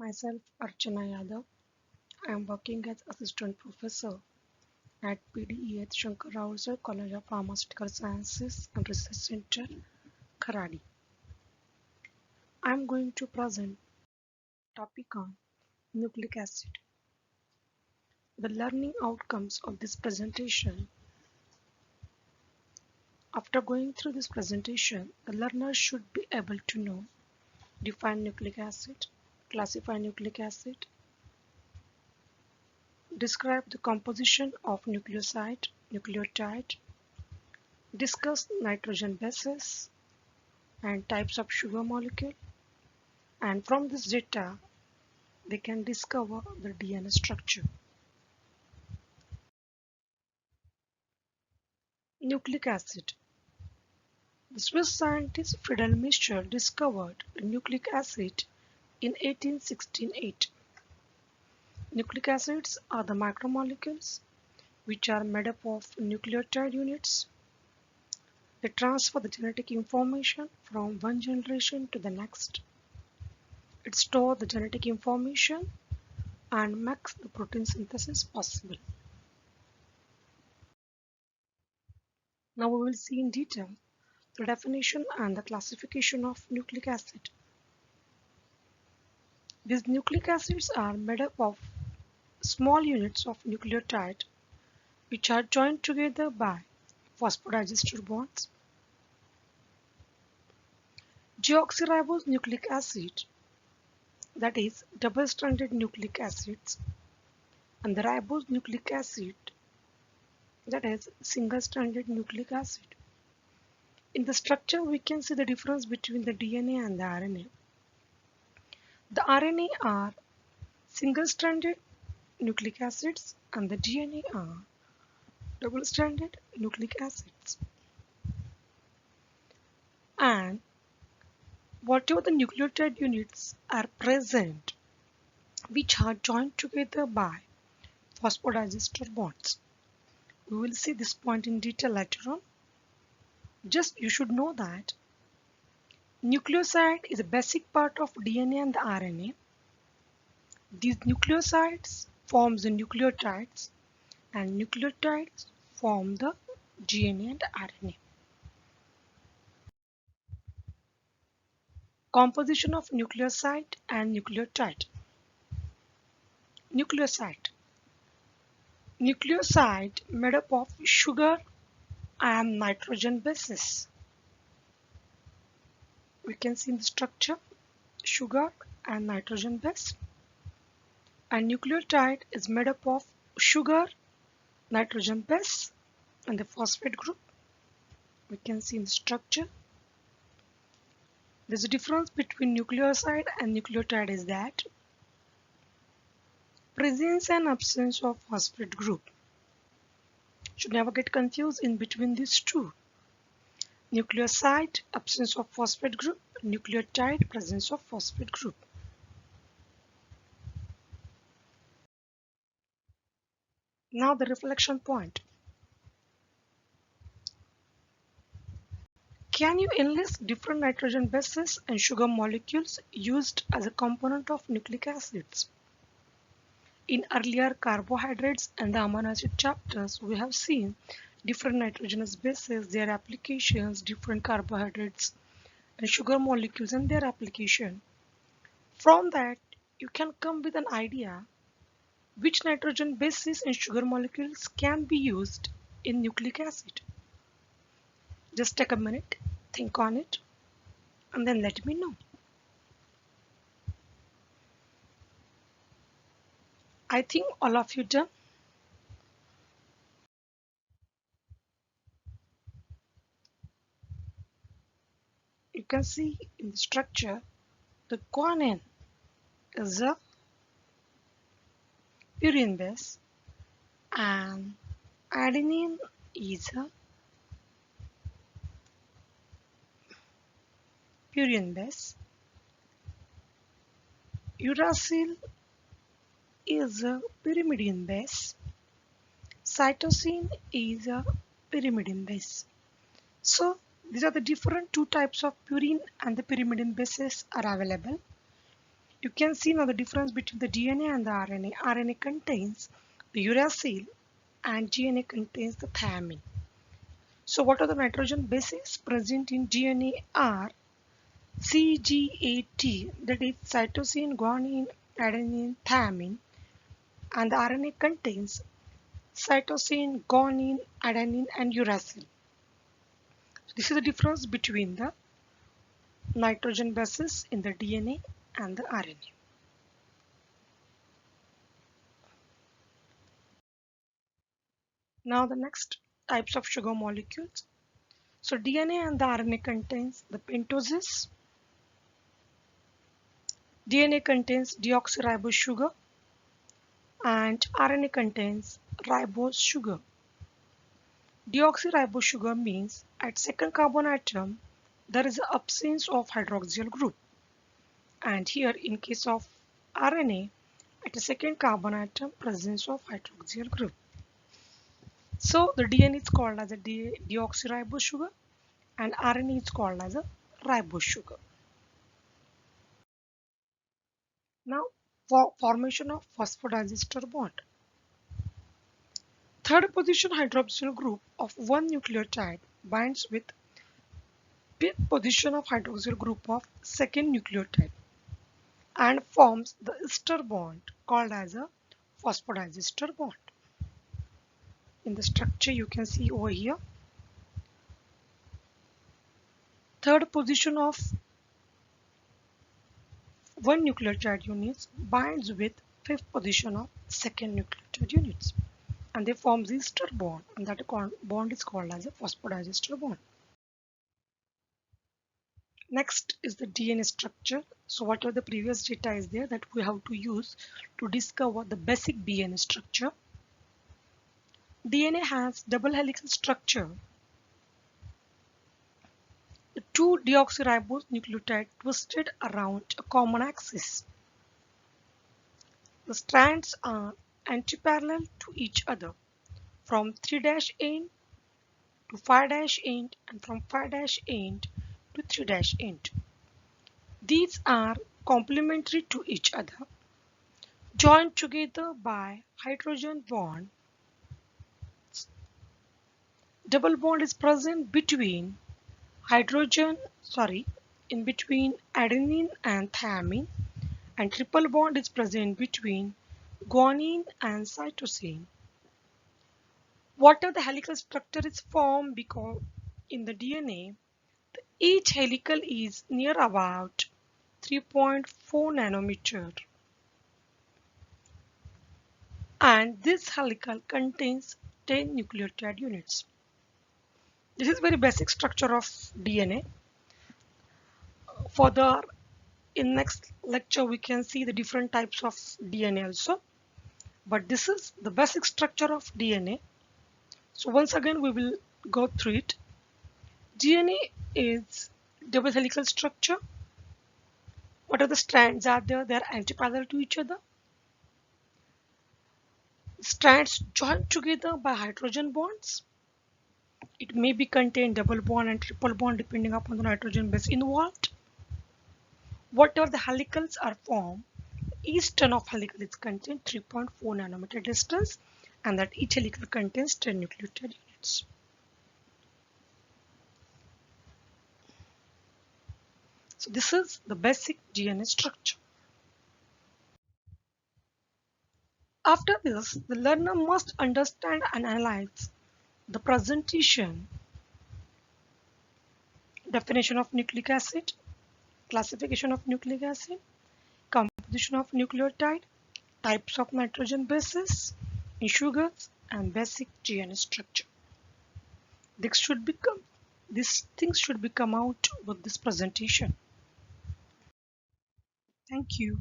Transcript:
Myself, Archana Yadav. I am working as Assistant Professor at PDEH Shankar Rao Sir College of Pharmaceutical Sciences and Research Center, Kharadi. I am going to present topic on nucleic acid. The learning outcomes of this presentation. After going through this presentation, the learner should be able to know, define nucleic acid, classify nucleic acid, describe the composition of nucleoside, nucleotide, discuss nitrogen bases and types of sugar molecule, and from this data they can discover the DNA structure. Nucleic acid. The Swiss scientist Friedel Michel discovered nucleic acid in 1868. Nucleic acids are the macromolecules which are made up of nucleotide units. They transfer the genetic information from one generation to the next. It stores the genetic information and makes the protein synthesis possible. Now we will see in detail the definition and the classification of nucleic acid. These nucleic acids are made up of small units of nucleotide which are joined together by phosphodiester bonds. Deoxyribose nucleic acid, that is double-stranded nucleic acids, and the ribose nucleic acid, that is single-stranded nucleic acid. In the structure we can see the difference between the DNA and the RNA. The RNA are single-stranded nucleic acids and the DNA are double-stranded nucleic acids. And whatever the nucleotide units are present which are joined together by phosphodiester bonds. We will see this point in detail later on. Just you should know that nucleoside is a basic part of DNA and the RNA. These nucleosides forms the nucleotides and nucleotides form the DNA and RNA. Composition of nucleoside and nucleotide. Nucleoside. Nucleoside made up of sugar and nitrogen bases. We can see in the structure sugar and nitrogen base. And nucleotide is made up of sugar, nitrogen base and the phosphate group. We can see in the structure. There's a difference between nucleoside and nucleotide is that presence and absence of phosphate group. Should never get confused in between these two. Nucleoside, absence of phosphate group, nucleotide, presence of phosphate group. Now the reflection point. Can you enlist different nitrogen bases and sugar molecules used as a component of nucleic acids? In earlier carbohydrates and the amino acid chapters, we have seen different nitrogenous bases, their applications, different carbohydrates and sugar molecules and their application. From that, you can come with an idea which nitrogen bases and sugar molecules can be used in nucleic acid. Just take a minute, think on it, and then let me know. I think all of you done. You can see in the structure the guanine is a purine base and adenine is a purine base. Uracil is a pyrimidine base. Cytosine is a pyrimidine base. So these are the different two types of purine and the pyrimidine bases are available. You can see now the difference between the DNA and the RNA. RNA contains the uracil and DNA contains the thymine. So what are the nitrogen bases present in DNA are CGAT, that is cytosine, guanine, adenine, thymine, and the RNA contains cytosine, guanine, adenine, and uracil. So this is the difference between the nitrogen bases in the DNA and the RNA. Now the next types of sugar molecules. So DNA and the RNA contains the pentoses. DNA contains deoxyribose sugar and RNA contains ribose sugar. Deoxyribose sugar means at second carbon atom there is an absence of hydroxyl group, and here in case of RNA at a second carbon atom presence of hydroxyl group. So the DNA is called as a deoxyribose sugar and RNA is called as a ribose sugar. Now for formation of phosphodiester bond. Third position hydroxyl group of one nucleotide binds with fifth position of hydroxyl group of second nucleotide and forms the ester bond called as a phosphodiester bond. In the structure you can see over here, third position of one nucleotide units binds with fifth position of second nucleotide units and they form the ester bond, and that bond is called as a phosphodiester bond. Next is the DNA structure. So what are the previous data is there that we have to use to discover the basic DNA structure. DNA has double helical structure. The two deoxyribose nucleotides twisted around a common axis. The strands are antiparallel to each other from 3' end to 5' end and from 5' end to 3' end. These are complementary to each other, joined together by hydrogen bond. Double bond is present between in between adenine and thymine, and triple bond is present between guanine and cytosine. What are the helical structure is formed because in the DNA each helical is near about 3.4 nanometer, and this helical contains 10 nucleotide units. This is very basic structure of DNA. Further in next lecture we can see the different types of DNA also, but this is the basic structure of DNA. So once again we will go through it. DNA is double helical structure. What are the strands are there? They are antiparallel to each other. Strands joined together by hydrogen bonds. It may be contain double bond and triple bond depending upon the nitrogen base involved. Whatever the helicals are formed, each turn of helical is contained 3.4 nanometer distance, and that each helical contains 10 nucleotide units. So this is the basic DNA structure. After this, the learner must understand and analyze the presentation, definition of nucleic acid, classification of nucleic acid, composition of nucleotide, types of nitrogen bases in sugars, and basic DNA structure. These things should be come out with this presentation. Thank you.